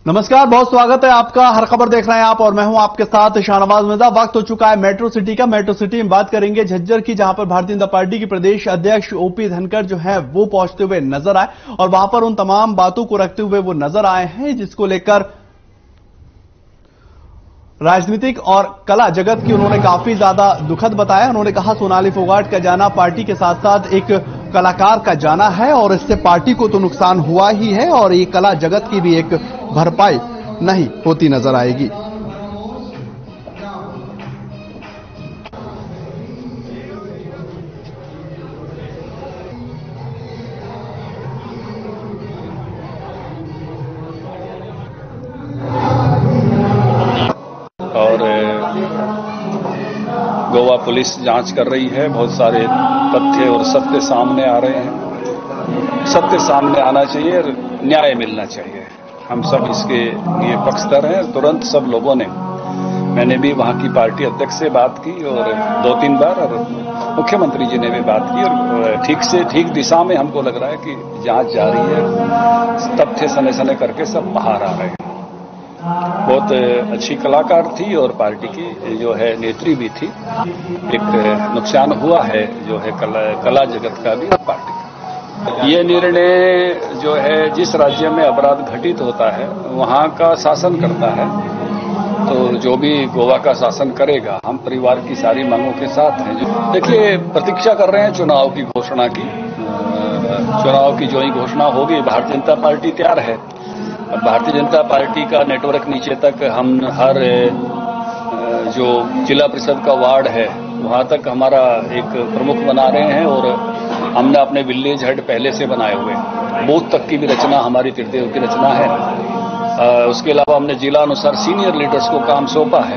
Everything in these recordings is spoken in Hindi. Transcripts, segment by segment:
नमस्कार, बहुत स्वागत है आपका। हर खबर देख रहे हैं आप और मैं हूं आपके साथ शाहनवाज मिर्जा। वक्त हो चुका है मेट्रो सिटी का। मेट्रो सिटी में बात करेंगे झज्जर की, जहां पर भारतीय जनता पार्टी के प्रदेश अध्यक्ष ओपी धनखड़ जो है वो पहुंचते हुए नजर आए और वहां पर उन तमाम बातों को रखते हुए वो नजर आए हैं जिसको लेकर राजनीतिक और कला जगत की उन्होंने काफी ज्यादा दुखद बताया। उन्होंने कहा सोनाली फोगाट का जाना पार्टी के साथ साथ एक कलाकार का जाना है और इससे पार्टी को तो नुकसान हुआ ही है और ये कला जगत की भी एक भरपाई नहीं होती नजर आएगी। और गोवा पुलिस जांच कर रही है। बहुत सारे तथ्य और सत्य सामने आ रहे हैं। सत्य सामने आना चाहिए और न्याय मिलना चाहिए। हम सब इसके लिए पक्षधर हैं। तुरंत सब लोगों ने, मैंने भी वहां की पार्टी अध्यक्ष से बात की और 2-3 बार, और मुख्यमंत्री जी ने भी बात की और ठीक दिशा में हमको लग रहा है कि जांच जारी है। तथ्य सने सने करके सब बाहर आ रहे हैं। बहुत अच्छी कलाकार थी और पार्टी की जो है नेत्री भी थी। एक नुकसान हुआ है जो है कला जगत का भी, पार्टी का। ये निर्णय जो है जिस राज्य में अपराध घटित होता है वहां का शासन करता है, तो जो भी गोवा का शासन करेगा, हम परिवार की सारी मांगों के साथ हैं। जो देखिए, प्रतीक्षा कर रहे हैं चुनाव की घोषणा की। चुनाव की जो ही घोषणा होगी, भारतीय जनता पार्टी तैयार है। भारतीय जनता पार्टी का नेटवर्क नीचे तक हम हर जो जिला परिषद का वार्ड है वहां तक हमारा एक प्रमुख बना रहे हैं और हमने अपने विलेज हेड पहले से बनाए हुए। बूथ तक की भी रचना हमारी त्रिदेव की रचना है। उसके अलावा हमने जिला अनुसार सीनियर लीडर्स को काम सौंपा है।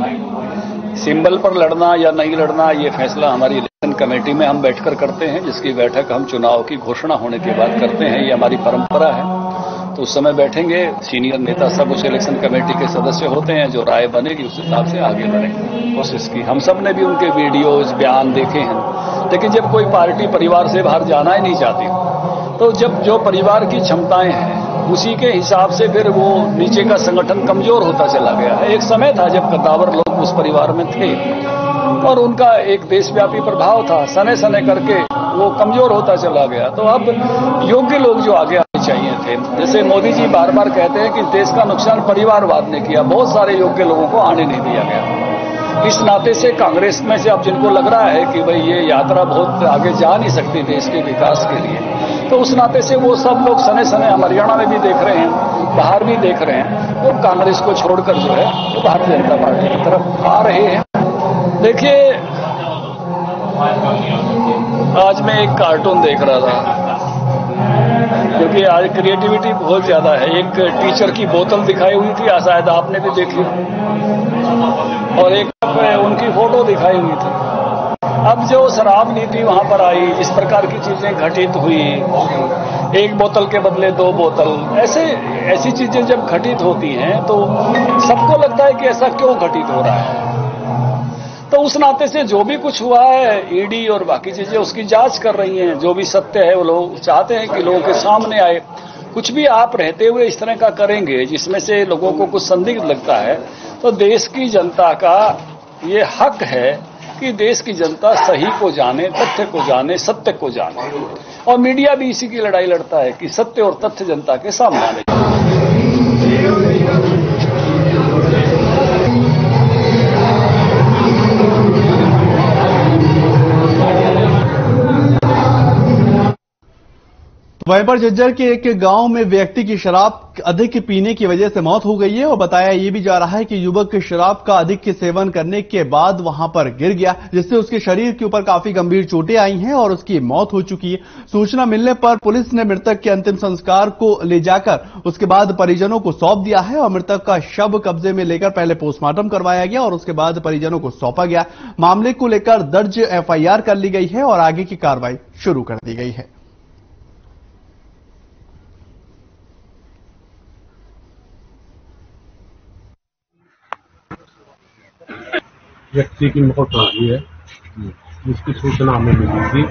सिंबल पर लड़ना या नहीं लड़ना ये फैसला हमारी इलेक्शन कमेटी में हम बैठकर करते हैं, जिसकी बैठक हम चुनाव की घोषणा होने के बाद करते हैं। ये हमारी परंपरा है। तो उस समय बैठेंगे, सीनियर नेता सब उस इलेक्शन कमेटी के सदस्य होते हैं। जो राय बनेगी उस हिसाब से आगे बढ़ेंगे। कोशिश की, हम सब ने भी उनके वीडियोज बयान देखे हैं। लेकिन जब कोई पार्टी परिवार से बाहर जाना ही नहीं चाहती, तो जब जो परिवार की क्षमताएं हैं उसी के हिसाब से फिर वो नीचे का संगठन कमजोर होता चला गया है। एक समय था जब कद्दावर लोग उस परिवार में थे और उनका एक देशव्यापी प्रभाव था। सने सने करके वो कमजोर होता चला गया। तो अब योग्य लोग जो आगे आने चाहिए थे, जैसे मोदी जी बार बार कहते हैं कि देश का नुकसान परिवारवाद ने किया, बहुत सारे योग्य लोगों को आने नहीं दिया गया। इस नाते से कांग्रेस में से अब जिनको लग रहा है कि भाई ये यात्रा बहुत आगे जा नहीं सकती देश के विकास के लिए, तो उस नाते से वो सब लोग सने सने, हम हरियाणा में भी देख रहे हैं, बाहर भी देख रहे हैं, वो कांग्रेस को छोड़कर जो है वो भारतीय जनता पार्टी की तरफ आ रहे हैं। देखिए, आज मैं एक कार्टून देख रहा था, क्योंकि आज क्रिएटिविटी बहुत ज्यादा है। एक टीचर की बोतल दिखाई हुई थी, शायद आपने भी देखी, और एक उनकी फोटो दिखाई हुई थी। अब जो शराब नीति वहां पर आई, इस प्रकार की चीजें घटित हुई, एक बोतल के बदले 2 बोतल, ऐसी चीजें जब घटित होती हैं तो सबको लगता है कि ऐसा क्यों घटित हो रहा है। तो उस नाते से जो भी कुछ हुआ है, ईडी और बाकी चीजें उसकी जांच कर रही हैं। जो भी सत्य है वो लोग चाहते हैं कि लोगों के सामने आए। कुछ भी आप रहते हुए इस तरह का करेंगे जिसमें से लोगों को कुछ संदिग्ध लगता है, तो देश की जनता का ये हक है कि देश की जनता सही को जाने, तथ्य को जाने, सत्य को जाने। और मीडिया भी इसी की लड़ाई लड़ता है कि सत्य और तथ्य जनता के सामने आने चाहिए। वहीं पर झज्जर के एक गांव में व्यक्ति की शराब अधिक पीने की वजह से मौत हो गई है और बताया यह भी जा रहा है कि युवक शराब का अधिक सेवन करने के बाद वहां पर गिर गया, जिससे उसके शरीर के ऊपर काफी गंभीर चोटें आई हैं और उसकी मौत हो चुकी है। सूचना मिलने पर पुलिस ने मृतक के अंतिम संस्कार को ले जाकर उसके बाद परिजनों को सौंप दिया है और मृतक का शव कब्जे में लेकर पहले पोस्टमार्टम करवाया गया और उसके बाद परिजनों को सौंपा गया। मामले को लेकर दर्ज एफआईआर कर ली गई है और आगे की कार्रवाई शुरू कर दी गई है। व्यक्ति की मौत हो गई है, जिसकी सूचना हमें मिली थी,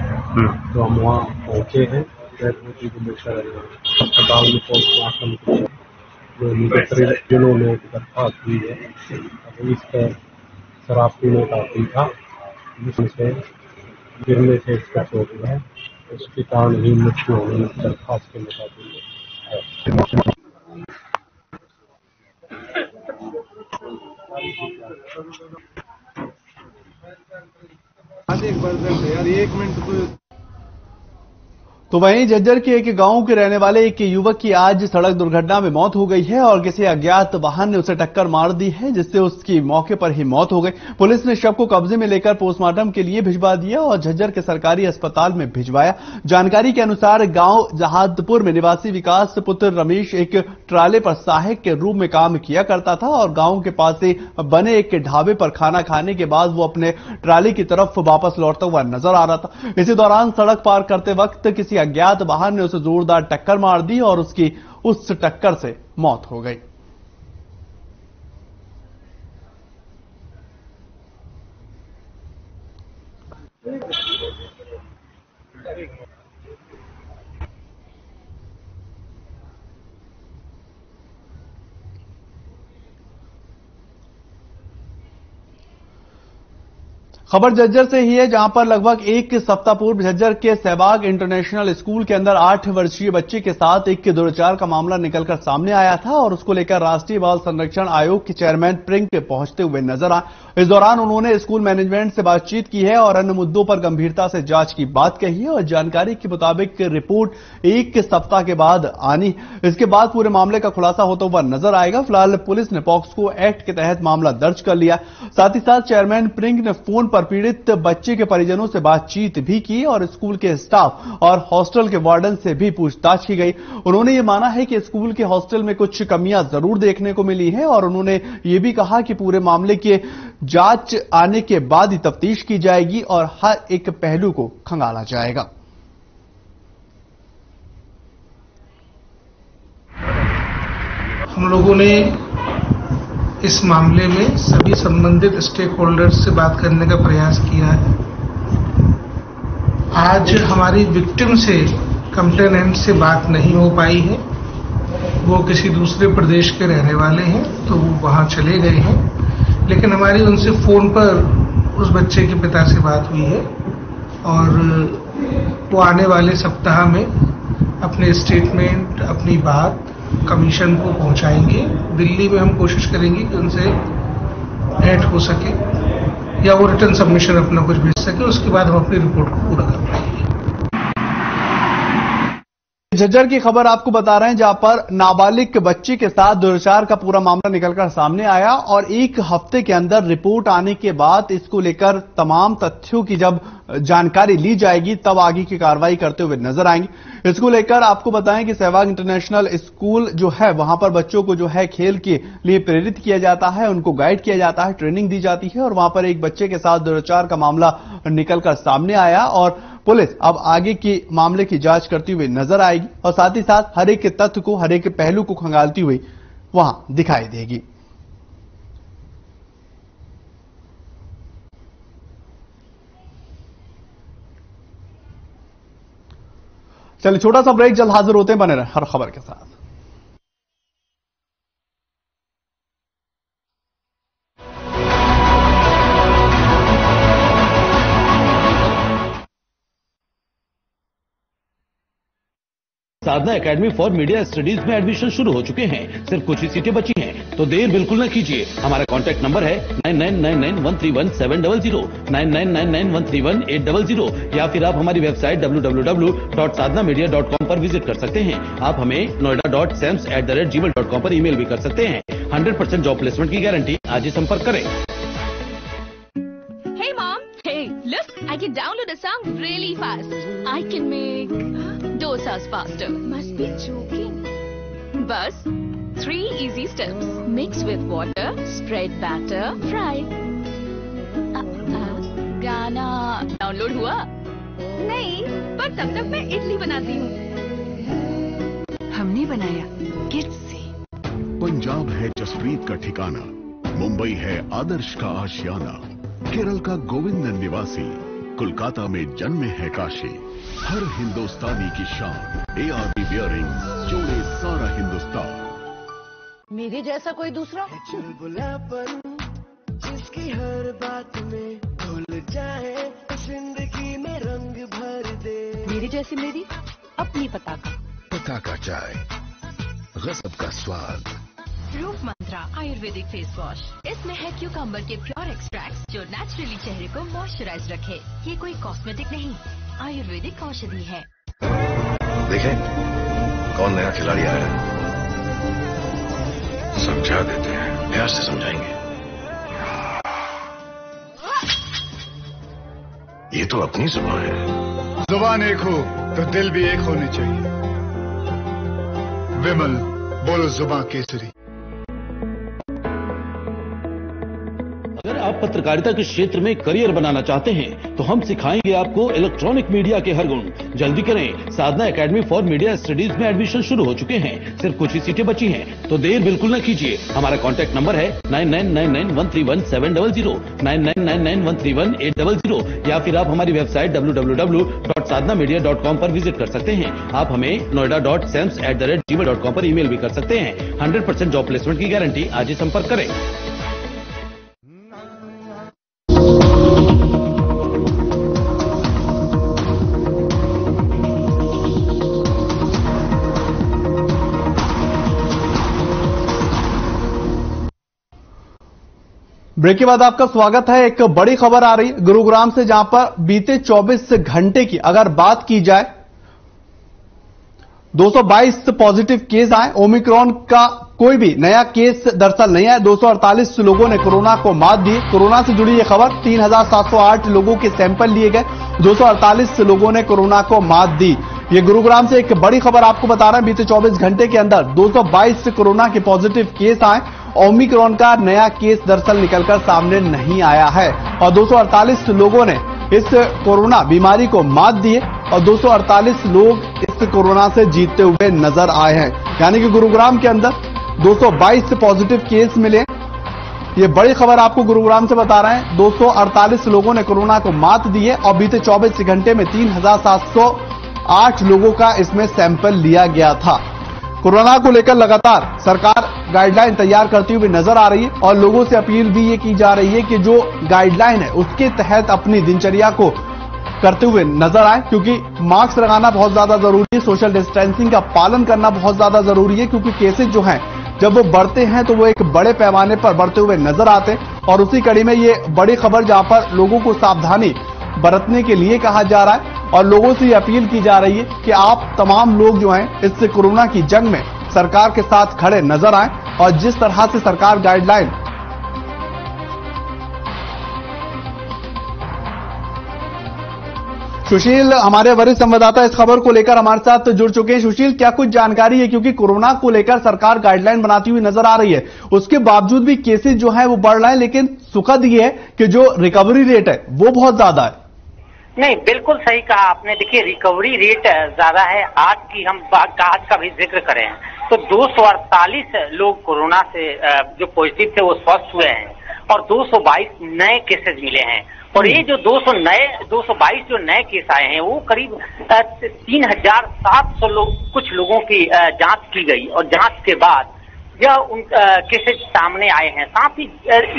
तो हम वहाँ पहुंचे हैं। डेड बॉडी को लेकर अस्पताल में पोस्टमार्टम किया। जो उनके परिजनों ने दरख्वास्त दी है। अब इस पर शराब पीने का आदी था, जिससे गिरने से इसका चोट है, उसके कारण ही मृत्यु होने की दरख्वास्त के मुताबिक है। आज एक बर्तन थे यार, 1 मिनट तो वहीं झज्जर के एक गांव के रहने वाले एक युवक की आज सड़क दुर्घटना में मौत हो गई है और किसी अज्ञात वाहन ने उसे टक्कर मार दी है, जिससे उसकी मौके पर ही मौत हो गई। पुलिस ने शव को कब्जे में लेकर पोस्टमार्टम के लिए भिजवा दिया और झज्जर के सरकारी अस्पताल में भिजवाया। जानकारी के अनुसार गांव जहादपुर में निवासी विकास पुत्र रमेश एक ट्राले पर सहायक के रूप में काम किया करता था और गांव के पास से बने एक ढाबे पर खाना खाने के बाद वो अपने ट्राले की तरफ वापस लौटता हुआ नजर आ रहा था। इसी दौरान सड़क पार करते वक्त किसी अज्ञात वाहन ने उसे जोरदार टक्कर मार दी और उसकी उस टक्कर से मौत हो गई। खबर झज्जर से ही है, जहां पर लगभग एक सप्ताह पूर्व झज्जर के सहवाग इंटरनेशनल स्कूल के अंदर 8 वर्षीय बच्चे के साथ एक दुराचार का मामला निकलकर सामने आया था और उसको लेकर राष्ट्रीय बाल संरक्षण आयोग के चेयरमैन प्रिंक पहुंचते हुए नजर आए। इस दौरान उन्होंने स्कूल मैनेजमेंट से बातचीत की है और अन्य मुद्दों पर गंभीरता से जांच की बात कही है और जानकारी के मुताबिक रिपोर्ट एक सप्ताह के बाद आनी, इसके बाद पूरे मामले का खुलासा होता हुआ नजर आएगा। फिलहाल पुलिस ने पॉक्सो एक्ट के तहत मामला दर्ज कर लिया। साथ ही साथ चेयरमैन प्रिंक ने फोन पर पीड़ित बच्चे के परिजनों से बातचीत भी की और स्कूल के स्टाफ और हॉस्टल के वार्डन से भी पूछताछ की गई। उन्होंने ये माना है कि स्कूल के हॉस्टल में कुछ कमियां जरूर देखने को मिली है और उन्होंने ये भी कहा कि पूरे मामले के जांच आने के बाद ही तफ्तीश की जाएगी और हर एक पहलू को खंगाला जाएगा। हम लोगों ने इस मामले में सभी संबंधित स्टेक होल्डर्स से बात करने का प्रयास किया है। आज हमारी विक्टिम से कंप्लेनेंट से बात नहीं हो पाई है। वो किसी दूसरे प्रदेश के रहने वाले हैं तो वो वहां चले गए हैं, लेकिन हमारी उनसे फोन पर उस बच्चे के पिता से बात हुई है और वो आने वाले सप्ताह में अपने स्टेटमेंट, अपनी बात कमीशन को पहुंचाएंगे। दिल्ली में हम कोशिश करेंगे कि उनसे ऐड हो सके या वो रिटर्न सबमिशन अपना कुछ भेज सके, उसके बाद हम अपनी रिपोर्ट को पूरा कर पाएंगे। झज्जर की खबर आपको बता रहे हैं, जहां पर नाबालिग बच्चे के साथ दुराचार का पूरा मामला निकलकर सामने आया और एक हफ्ते के अंदर रिपोर्ट आने के बाद इसको लेकर तमाम तथ्यों की जब जानकारी ली जाएगी तब आगे की कार्रवाई करते हुए नजर आएंगे। इसको लेकर आपको बताएं कि सहवाग इंटरनेशनल स्कूल जो है वहां पर बच्चों को जो है खेल के लिए प्रेरित किया जाता है, उनको गाइड किया जाता है, ट्रेनिंग दी जाती है और वहां पर एक बच्चे के साथ दुराचार का मामला निकलकर सामने आया और पुलिस अब आगे की मामले की जांच करती हुई नजर आएगी और साथ ही साथ हर एक तथ्य को, हर एक पहलू को खंगालती हुई वहां दिखाई देगी। चलिए छोटा सा ब्रेक, जल्द हाजिर होते हैं, बने रहे हर खबर के साथ। साधना एकेडमी फॉर मीडिया स्टडीज में एडमिशन शुरू हो चुके हैं। सिर्फ कुछ ही सीटें बची हैं, तो देर बिल्कुल न कीजिए। हमारा कॉन्टैक्ट नंबर है 9999131700, 9999131800 या फिर आप हमारी वेबसाइट www.sadhnamedia.com पर विजिट कर सकते हैं। आप हमें noida.sams@gmail.com पर ईमेल भी कर सकते हैं। 100% जॉब प्लेसमेंट की गारंटी। आज ही संपर्क करें। Hey mom, hey, look, I can download a song really fast. I can make dosas faster. Must be joking. Bus, 3 easy steps. Mix with water, spread batter, fry. गाना डाउनलोड हुआ? नहीं, पर तब तक मैं इडली बनाती हूँ। हमने बनाया किड्स से। पंजाब है जसप्रीत का ठिकाना, मुंबई है आदर्श का आशियाना, केरल का गोविंदन निवासी, कोलकाता में जन्मे है काशी। हर हिंदुस्तानी की शान, ARB बियरिंग जोड़े सारा हिंदुस्तान। मेरे जैसा कोई दूसरा? चुलबुलापन जिसकी हर बात में भूल जाए, जिंदगी में रंग भर दे। मेरी जैसी मेरी अपनी पताका चाय, गजब का स्वाद। रूप मंत्रा आयुर्वेदिक फेस वॉश, इसमें है क्यूकम्बर के प्योर एक्सट्रैक्ट जो नेचुरली चेहरे को मॉइस्चराइज रखे। ये कोई कॉस्मेटिक नहीं, आयुर्वेदिक औषधि है। देखें कौन नया खिलाड़ी आया है, समझा देते हैं, प्यार से समझाएंगे। ये तो अपनी जुबान है। जुबान एक हो तो दिल भी एक होनी चाहिए। विमल बोलो जुबान केसरी। अगर आप पत्रकारिता के क्षेत्र में करियर बनाना चाहते हैं तो हम सिखाएंगे आपको इलेक्ट्रॉनिक मीडिया के हर गुण। जल्दी करें, साधना एकेडमी फॉर मीडिया स्टडीज में एडमिशन शुरू हो चुके हैं। सिर्फ कुछ ही सीटें बची हैं, तो देर बिल्कुल न कीजिए। हमारा कॉन्टैक्ट नंबर है 9999131700, 9999131800, या फिर आप हमारी वेबसाइट www.sadhnamedia.com पर विजिट कर सकते हैं। आप हमें noida.sams@gmail.com पर ईमेल भी कर सकते हैं। 100% जॉब प्लेसमेंट की गारंटी। आज ही संपर्क करें। ब्रेक के बाद आपका स्वागत है। एक बड़ी खबर आ रही है गुरुग्राम से, जहां पर बीते 24 घंटे की अगर बात की जाए 222 पॉजिटिव केस आए। ओमिक्रॉन का कोई भी नया केस दरअसल नहीं आया। 248 लोगों ने कोरोना को मात दी। कोरोना से जुड़ी यह खबर, 3708 लोगों के सैंपल लिए गए, 248 लोगों ने कोरोना को मात दी। ये गुरुग्राम से एक बड़ी खबर आपको बता रहे हैं। बीते 24 घंटे के अंदर 222 कोरोना के पॉजिटिव केस आए। ओमिक्रॉन का नया केस दरअसल निकलकर सामने नहीं आया है और 248 लोगों ने इस कोरोना बीमारी को मात दी है और 248 लोग इस कोरोना से जीतते हुए नजर आए हैं। यानी कि गुरुग्राम के अंदर 222 पॉजिटिव केस मिले। ये बड़ी खबर आपको गुरुग्राम से बता रहे हैं। 248 लोगों ने कोरोना को मात दी है और बीते 24 घंटे में 3708 लोगों का इसमें सैंपल लिया गया था। कोरोना को लेकर लगातार सरकार गाइडलाइन तैयार करती हुई नजर आ रही है और लोगों से अपील भी ये की जा रही है कि जो गाइडलाइन है उसके तहत अपनी दिनचर्या को करते हुए नजर आए, क्योंकि मास्क लगाना बहुत ज्यादा जरूरी है, सोशल डिस्टेंसिंग का पालन करना बहुत ज्यादा जरूरी है, क्योंकि केसेज जो हैं जब वो बढ़ते हैं तो वो एक बड़े पैमाने पर बढ़ते हुए नजर आते हैं। और उसी कड़ी में ये बड़ी खबर जहां पर लोगों को सावधानी बरतने के लिए कहा जा रहा है और लोगों से ये अपील की जा रही है कि आप तमाम लोग जो हैं इस कोरोना की जंग में सरकार के साथ खड़े नजर आए और जिस तरह से सरकार गाइडलाइन सुशील हमारे वरिष्ठ संवाददाता इस खबर को लेकर हमारे साथ जुड़ चुके हैं। सुशील, क्या कुछ जानकारी है, क्योंकि कोरोना को लेकर सरकार गाइडलाइन बनाती हुई नजर आ रही है, उसके बावजूद भी केसेस जो हैं वो बढ़ रहे हैं, लेकिन सुखद ये है कि जो रिकवरी रेट है वो बहुत ज्यादा है। नहीं, बिल्कुल सही कहा आपने। देखिए, रिकवरी रेट ज्यादा है। आज की हम आज का भी जिक्र करें तो 248 लोग कोरोना से जो पॉजिटिव थे वो स्वस्थ हुए हैं और 222 नए केसेस मिले हैं। और ये जो 222 जो नए केस आए हैं वो करीब 3700 कुछ लोगों की जांच की गई और जांच के बाद यह उन केसेज सामने आए हैं। साथ ही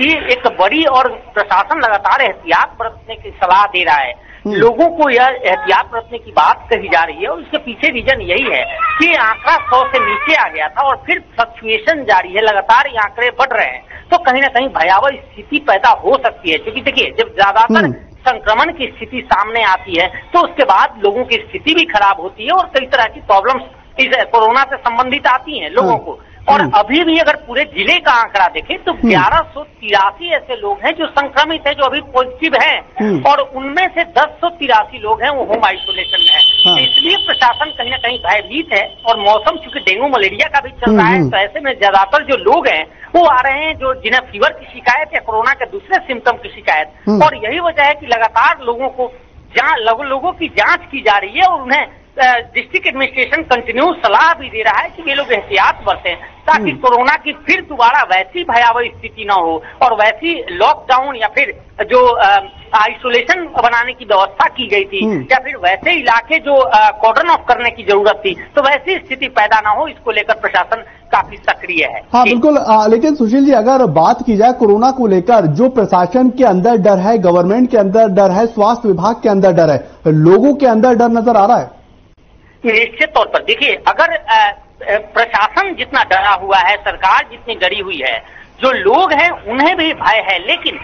ये एक बड़ी और प्रशासन लगातार एहतियात बरतने की सलाह दे रहा है। लोगों को यह एहतियात बरतने की बात कही जा रही है और इसके पीछे रीजन यही है कि आंकड़ा 100 से नीचे आ गया था और फिर फ्लक्चुएशन जारी है, लगातार ये आंकड़े बढ़ रहे हैं, तो कहीं ना कहीं भयावह स्थिति पैदा हो सकती है। क्योंकि देखिए, जब ज्यादातर संक्रमण की स्थिति सामने आती है तो उसके बाद लोगों की स्थिति भी खराब होती है और कई तरह की प्रॉब्लम्स इस कोरोना से संबंधित आती हैं लोगों को। और अभी भी अगर पूरे जिले का आंकड़ा देखें तो 1183 ऐसे लोग हैं जो संक्रमित हैं, जो अभी पॉजिटिव हैं और उनमें से 1083 लोग हैं वो होम आइसोलेशन में हैं। तो इसलिए प्रशासन कहीं ना कहीं भयभीत है और मौसम चूंकि डेंगू मलेरिया का भी चल रहा है, तो ऐसे में ज्यादातर जो लोग हैं वो आ रहे हैं जो जिन्हें फीवर की शिकायत या कोरोना के दूसरे सिम्टम की शिकायत। और यही वजह है कि लगातार लोगों की जांच की जा रही है और उन्हें डिस्ट्रिक्ट एडमिनिस्ट्रेशन कंटिन्यू सलाह भी दे रहा है कि वे लोग एहतियात बरतें ताकि कोरोना की फिर दोबारा वैसी भयावह स्थिति न हो और वैसी लॉकडाउन या फिर जो आइसोलेशन बनाने की व्यवस्था की गई थी या फिर वैसे इलाके जो कॉर्डन ऑफ करने की जरूरत थी, तो वैसी स्थिति पैदा ना हो, इसको लेकर प्रशासन काफी सक्रिय है। हाँ बिल्कुल, लेकिन सुशील जी अगर बात की जाए कोरोना को लेकर, जो प्रशासन के अंदर डर है, गवर्नमेंट के अंदर डर है, स्वास्थ्य विभाग के अंदर डर है, लोगों के अंदर डर नजर आ रहा है? निश्चित तौर पर देखिए, अगर प्रशासन जितना डरा हुआ है, सरकार जितनी डरी हुई है, जो लोग हैं उन्हें भी भय है, लेकिन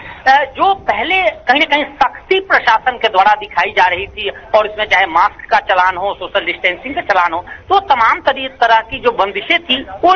जो पहले कहीं न कहीं सख्ती प्रशासन के द्वारा दिखाई जा रही थी और इसमें चाहे मास्क का चलान हो, सोशल डिस्टेंसिंग का चलान हो, तो तमाम तरह की जो बंदिशें थी वो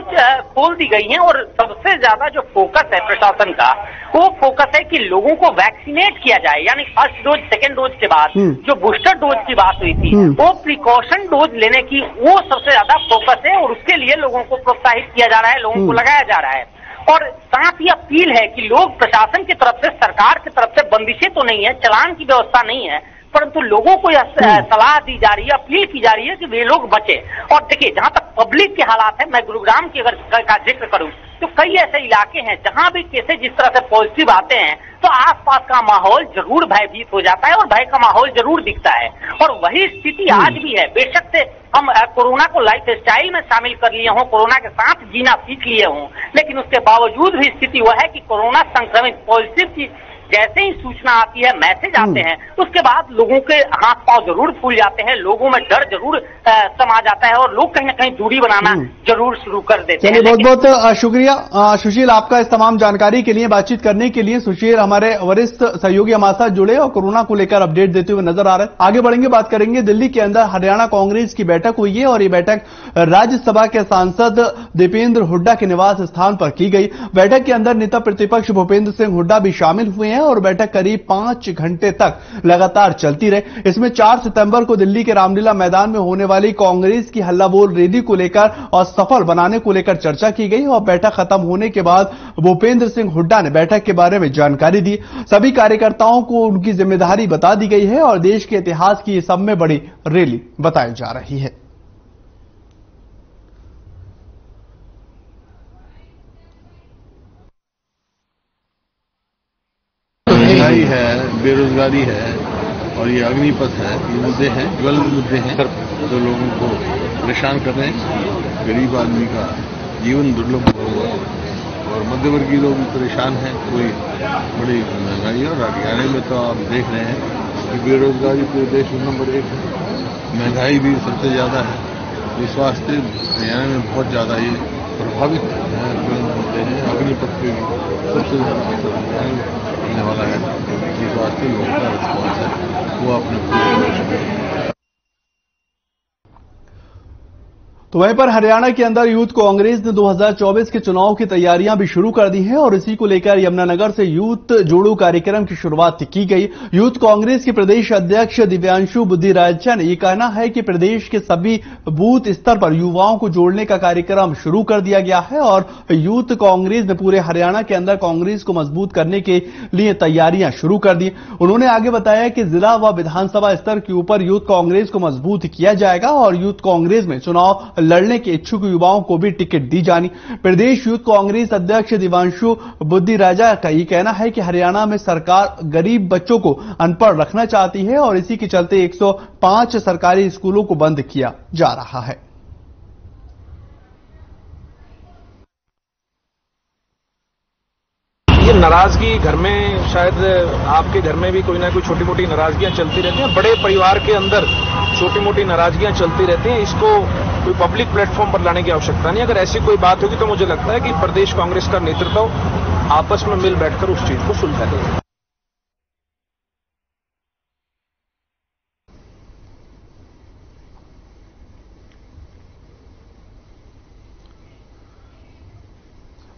खोल दी गई हैं। और सबसे ज्यादा जो फोकस है प्रशासन का, वो फोकस है कि लोगों को वैक्सीनेट किया जाए, यानी फर्स्ट डोज सेकेंड डोज के बाद जो बूस्टर डोज की बात हुई थी, वो प्रिकॉशन डोज लेने की वो सबसे ज्यादा फोकस है और उसके लिए लोगों को प्रोत्साहित किया जा रहा है, लोगों को लगाया जा रहा है। और साथ ही अपील है कि लोग प्रशासन की तरफ से, सरकार की तरफ से बंदिशें तो नहीं है, चलान की व्यवस्था नहीं है, परंतु लोगों को यह सलाह दी जा रही है, अपील की जा रही है कि वे लोग बचे। और देखिए, जहां तक पब्लिक के हालात है, मैं गुरुग्राम की अगर का जिक्र करूं तो कई ऐसे इलाके हैं जहां भी केसेज जिस तरह से पॉजिटिव आते हैं तो आसपास का माहौल जरूर भयभीत हो जाता है और भय का माहौल जरूर दिखता है। और वही स्थिति आज भी है। बेशक से हम कोरोना को लाइफ स्टाइल में शामिल कर लिए हों, कोरोना के साथ जीना सीख लिए हों, लेकिन उसके बावजूद भी स्थिति वह है कि कोरोना संक्रमित पॉजिटिव की जैसे ही सूचना आती है, मैसेज आते हैं, उसके बाद लोगों के हाथ पांव जरूर फूल जाते हैं, लोगों में डर जरूर समा जाता है और लोग कहीं ना कहीं दूरी बनाना जरूर शुरू कर देते हैं। बहुत बहुत शुक्रिया सुशील आपका इस तमाम जानकारी के लिए, बातचीत करने के लिए। सुशील हमारे वरिष्ठ सहयोगी हमारे साथ जुड़े और कोरोना को लेकर अपडेट देते हुए नजर आ रहे हैं। आगे बढ़ेंगे, बात करेंगे। दिल्ली के अंदर हरियाणा कांग्रेस की बैठक हुई है और ये बैठक राज्यसभा के सांसद दीपेंद्र हुड्डा के निवास स्थान पर की गई। बैठक के अंदर नेता प्रतिपक्ष भूपेंद्र सिंह हुड्डा भी शामिल हुए हैं और बैठक करीब 5 घंटे तक लगातार चलती रही। इसमें 4 सितंबर को दिल्ली के रामलीला मैदान में होने वाली कांग्रेस की हल्ला बोल रैली को लेकर और सफल बनाने को लेकर चर्चा की गई और बैठक खत्म होने के बाद भूपेंद्र सिंह हुड्डा ने बैठक के बारे में जानकारी दी। सभी कार्यकर्ताओं को उनकी जिम्मेदारी बता दी गई है और देश के इतिहास की सब में बड़ी रैली बताई जा रही है। महंगाई है, बेरोजगारी है और ये अग्निपथ है, ये मुद्दे हैं, ज्वलंत मुद्दे हैं जो लोगों को परेशान कर रहे हैं। गरीब आदमी का जीवन दुर्लभ हुआ और मध्यवर्गीय लोग भी परेशान हैं। कोई बड़ी महंगाई है और हरियाणा में तो आप देख रहे हैं कि बेरोजगारी पूरे देश में नंबर 1 है, महंगाई भी सबसे ज्यादा है। इस वास्ते हरियाणा में बहुत ज्यादा ये प्रभावित ज्वलंत मुद्दे हैं। अग्निपथ पे सबसे ज्यादा वाला है, इस वास्ते लोगों का रिस्पॉन्स है वो अपने। तो वहीं पर हरियाणा के अंदर यूथ कांग्रेस ने 2024 के चुनाव की तैयारियां भी शुरू कर दी हैं और इसी को लेकर यमुनानगर से यूथ जोड़ो कार्यक्रम की शुरुआत की गई। यूथ कांग्रेस के प्रदेश अध्यक्ष दिव्यांशु बुद्धिराजा ने यह कहना है कि प्रदेश के सभी बूथ स्तर पर युवाओं को जोड़ने का कार्यक्रम शुरू कर दिया गया है और यूथ कांग्रेस ने पूरे हरियाणा के अंदर कांग्रेस को मजबूत करने के लिए तैयारियां शुरू कर दी। उन्होंने आगे बताया कि जिला व विधानसभा स्तर के ऊपर यूथ कांग्रेस को मजबूत किया जाएगा और यूथ कांग्रेस में चुनाव लड़ने के इच्छुक युवाओं को भी टिकट दी जानी। प्रदेश यूथ कांग्रेस अध्यक्ष दिव्यांशु बुद्धिराजा का यह कहना है कि हरियाणा में सरकार गरीब बच्चों को अनपढ़ रखना चाहती है और इसी के चलते 105 सरकारी स्कूलों को बंद किया जा रहा है। ये नाराजगी घर में, शायद आपके घर में भी कोई ना कोई छोटी मोटी नाराजगियां चलती रहती हैं। बड़े परिवार के अंदर छोटी मोटी नाराजगियां चलती रहती हैं। इसको कोई पब्लिक प्लेटफॉर्म पर लाने की आवश्यकता नहीं। अगर ऐसी कोई बात होगी तो मुझे लगता है कि प्रदेश कांग्रेस का नेतृत्व आपस में मिल बैठकर उस चीज को सुलझाएगा।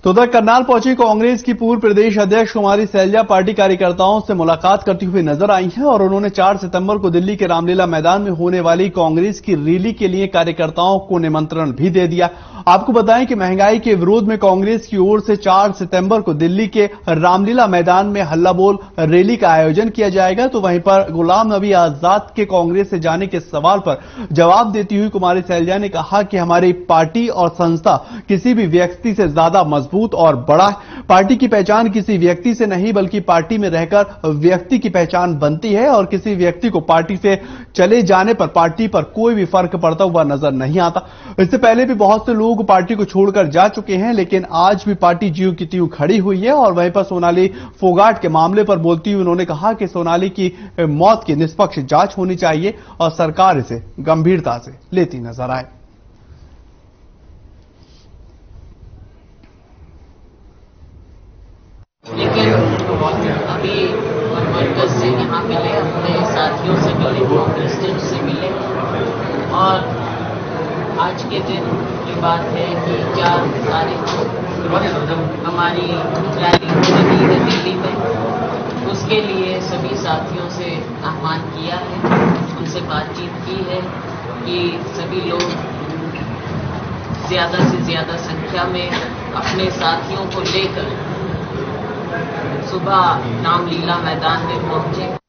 तो उधर करनाल पहुंची कांग्रेस की पूर्व प्रदेश अध्यक्ष कुमारी सैलजा पार्टी कार्यकर्ताओं से मुलाकात करती हुई नजर आई हैं और उन्होंने 4 सितंबर को दिल्ली के रामलीला मैदान में होने वाली कांग्रेस की रैली के लिए कार्यकर्ताओं को निमंत्रण भी दे दिया। आपको बताएं कि महंगाई के विरोध में कांग्रेस की ओर से 4 सितंबर को दिल्ली के रामलीला मैदान में हल्ला बोल रैली का आयोजन किया जाएगा। तो वहीं पर गुलाम नबी आजाद के कांग्रेस से जाने के सवाल पर जवाब देती हुई कुमारी सैलजा ने कहा कि हमारी पार्टी और संस्था किसी भी व्यक्ति से ज्यादा मजबूत और बड़ा है। पार्टी की पहचान किसी व्यक्ति से नहीं बल्कि पार्टी में रहकर व्यक्ति की पहचान बनती है और किसी व्यक्ति को पार्टी से चले जाने पर पार्टी पर कोई भी फर्क पड़ता हुआ नजर नहीं आता। इससे पहले भी बहुत से लोग पार्टी को छोड़कर जा चुके हैं, लेकिन आज भी पार्टी ज्यों की त्यों खड़ी हुई है। और वहीं पर सोनाली फोगाट के मामले पर बोलती हुई उन्होंने कहा कि सोनाली की मौत की निष्पक्ष जांच होनी चाहिए और सरकार इसे गंभीरता से लेती नजर आए। लेकिन अभी वर्कर्स से यहाँ मिले, अपने साथियों से मिले, कांग्रेसियंस से मिले और आज के दिन की बात है कि 4 तारीख को हमारी रैली हो रही है दिल्ली में। उसके लिए सभी साथियों से आह्वान किया है, उनसे बातचीत की है कि सभी लोग ज्यादा से ज्यादा संख्या में अपने साथियों को लेकर सुबह रामलीला मैदान में पहुंचे।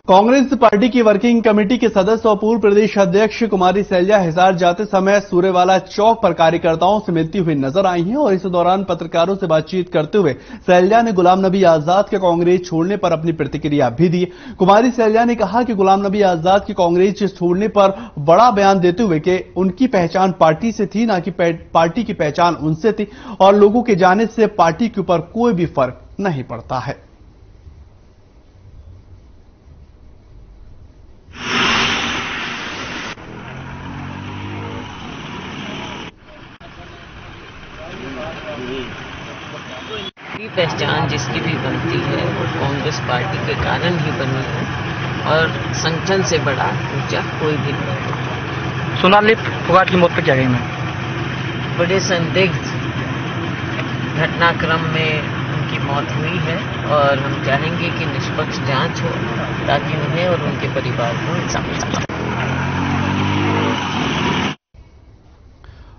कांग्रेस पार्टी की वर्किंग कमेटी के सदस्य और पूर्व प्रदेश अध्यक्ष कुमारी सैलजा हिसार जाते समय सूर्यवाला चौक पर कार्यकर्ताओं से मिलती हुई नजर आई हैं और इस दौरान पत्रकारों से बातचीत करते हुए सैलजा ने गुलाम नबी आजाद के कांग्रेस छोड़ने पर अपनी प्रतिक्रिया भी दी। कुमारी सैलजा ने कहा कि गुलाम नबी आजाद की कांग्रेस छोड़ने पर बड़ा बयान देते हुए कि उनकी पहचान पार्टी से थी, ना कि पार्टी की पहचान उनसे थी और लोगों के जाने से पार्टी के ऊपर कोई भी फर्क नहीं पड़ता है। पहचान जिसकी भी बनती है वो कांग्रेस पार्टी के कारण ही बनी है और संगठन से बड़ा ऊंचा कोई भी नहीं। सोनाली फोगाट की मौत पर क्या कहेंगे? बड़े संदिग्ध घटनाक्रम में उनकी मौत हुई है और हम चाहेंगे कि निष्पक्ष जांच हो ताकि उन्हें और उनके परिवार को इंसाफ मिल सके।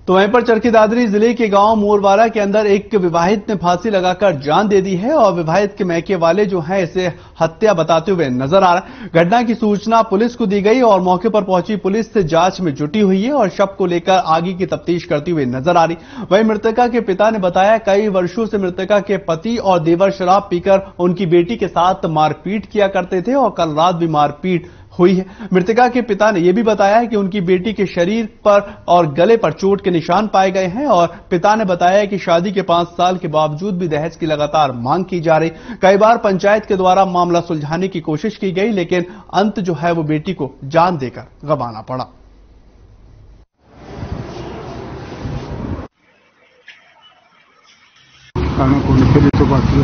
तो वहीं पर चरखी दादरी जिले के गांव मोरवाला के अंदर एक विवाहित ने फांसी लगाकर जान दे दी है और विवाहित के मैके वाले जो हैं इसे हत्या बताते हुए नजर आ रहा है। घटना की सूचना पुलिस को दी गई और मौके पर पहुंची पुलिस से जांच में जुटी हुई है और शव को लेकर आगे की तफ्तीश करती हुई नजर आ रही। वहीं मृतका के पिता ने बताया कई वर्षों से मृतका के पति और देवर शराब पीकर उनकी बेटी के साथ मारपीट किया करते थे और कल रात भी मारपीट हुई है। मृतका के पिता ने यह भी बताया कि उनकी बेटी के शरीर पर और गले पर चोट के निशान पाए गए हैं और पिता ने बताया कि शादी के 5 साल के बावजूद भी दहेज की लगातार मांग की जा रही। कई बार पंचायत के द्वारा मामला सुलझाने की कोशिश की गई, लेकिन अंत जो है वो बेटी को जान देकर गंवाना पड़ा। तो बाकी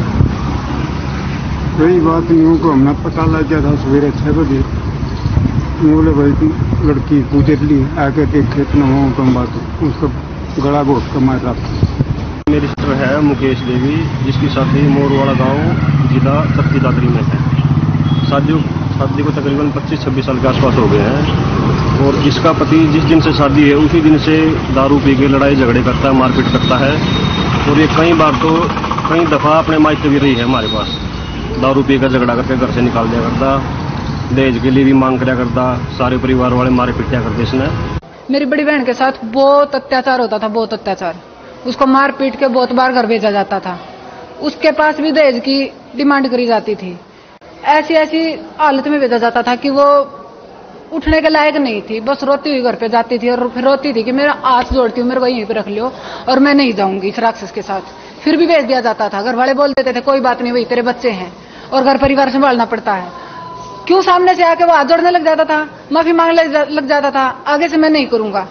रही बात यूं को हमने पता लग गया था सवेरे 6 बजे। बोले भाई लड़की गुजरली आके देखे तो हो कम बात उसका गला घोट कर मार रहा। मेरी सिस्टर है मुकेश देवी जिसकी शादी मोरवाड़ा गांव जिला चरखी दादरी में है। शादी को तकरीबन 25-26 साल के आसपास हो गए हैं और जिसका पति जिस दिन से शादी है उसी दिन से दारू पी के लड़ाई झगड़े करता है, मारपीट करता है और ये कई दफा अपने मायके भी रही है हमारे पास। दारू पी कर झगड़ा करके घर से निकाल दिया करता, दहेज के लिए भी मांग कराया करता, सारे परिवार वाले मारे पिटिया करते इसने। मेरी बड़ी बहन के साथ बहुत अत्याचार होता था, बहुत अत्याचार। उसको मार पीट के बहुत बार घर भेजा जाता था। उसके पास भी दहेज की डिमांड करी जाती थी। ऐसी हालत में भेजा जाता था कि वो उठने के लायक नहीं थी, बस रोती हुई घर पे जाती थी और फिर रोती थी कि मेरा हाथ जोड़ती हूँ, मेरे को यहीं पे रख लियो और मैं नहीं जाऊंगी इस राक्षस के साथ। फिर भी भेज दिया जाता था। घर वाले बोल देते थे कोई बात नहीं, वही तेरे बच्चे हैं और घर परिवार संभालना पड़ता है। क्यों सामने से आके वो हाथ जोड़ने लग जाता था, माफी मांगने लग जाता था। आगे से मैं नहीं करूंगा,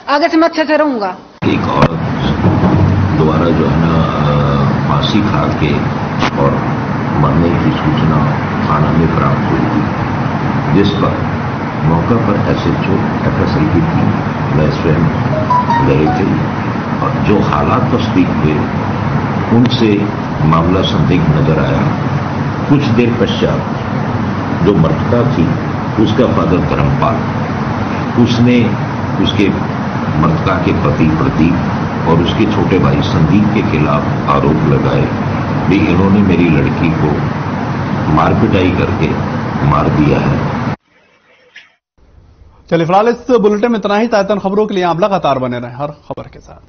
आगे से मैं अच्छे से रहूंगा। एक औरत दोबारा जो है ना फांसी खा के और मरने की सूचना थाना में प्राप्त हुई थी, जिस पर मौका पर SHO FSL की टीम व स्वयं गए थे और जो हालात तस्दीक हुए उनसे मामला संदिग्ध नजर आया। कुछ देर पश्चात जो मृतका थी उसका फादर धर्मपाल, उसने उसके मृतका के पति प्रदीप और उसके छोटे भाई संदीप के खिलाफ आरोप लगाए भी इन्होंने मेरी लड़की को मारपिटाई करके मार दिया है। चलिए फिलहाल इस बुलेटिन में इतना ही। ताज़ा खबरों के लिए आप लगातार बने रहें हर खबर के साथ।